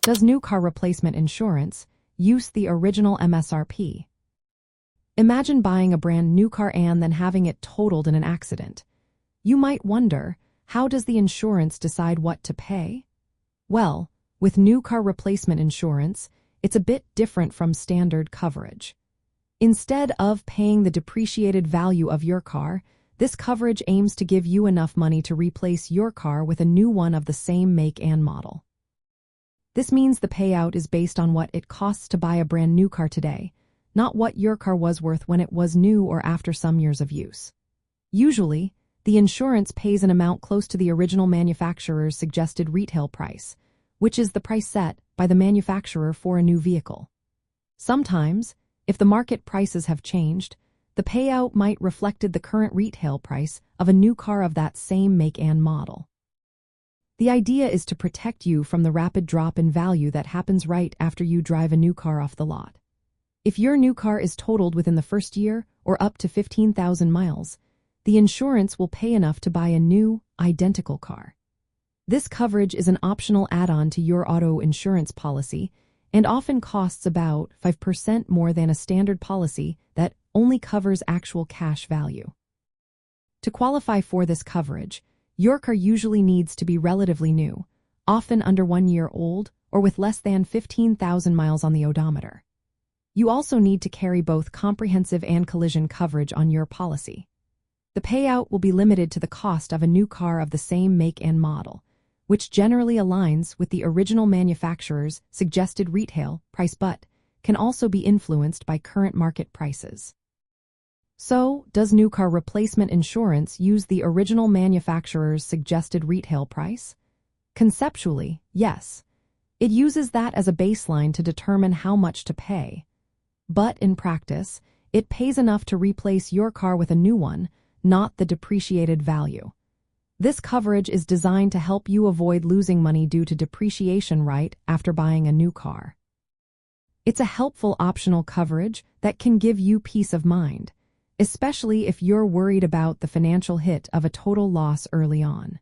Does new car replacement insurance use the original MSRP? Imagine buying a brand new car and then having it totaled in an accident. You might wonder, how does the insurance decide what to pay? Well, with new car replacement insurance, it's a bit different from standard coverage. Instead of paying the depreciated value of your car, this coverage aims to give you enough money to replace your car with a new one of the same make and model. This means the payout is based on what it costs to buy a brand new car today, not what your car was worth when it was new or after some years of use. Usually, the insurance pays an amount close to the original manufacturer's suggested retail price, which is the price set by the manufacturer for a new vehicle. Sometimes, if the market prices have changed, the payout might reflect the current retail price of a new car of that same make and model. The idea is to protect you from the rapid drop in value that happens right after you drive a new car off the lot. If your new car is totaled within the first year or up to 15,000 miles, the insurance will pay enough to buy a new, identical car. This coverage is an optional add-on to your auto insurance policy and often costs about 5% more than a standard policy that only covers actual cash value. To qualify for this coverage, your car usually needs to be relatively new, often under 1 year old or with less than 15,000 miles on the odometer. You also need to carry both comprehensive and collision coverage on your policy. The payout will be limited to the cost of a new car of the same make and model, which generally aligns with the original manufacturer's suggested retail price but can also be influenced by current market prices. So, does new car replacement insurance use the original manufacturer's suggested retail price? Conceptually, yes. It uses that as a baseline to determine how much to pay. But in practice, it pays enough to replace your car with a new one, not the depreciated value. This coverage is designed to help you avoid losing money due to depreciation right after buying a new car. It's a helpful optional coverage that can give you peace of mind, especially if you're worried about the financial hit of a total loss early on.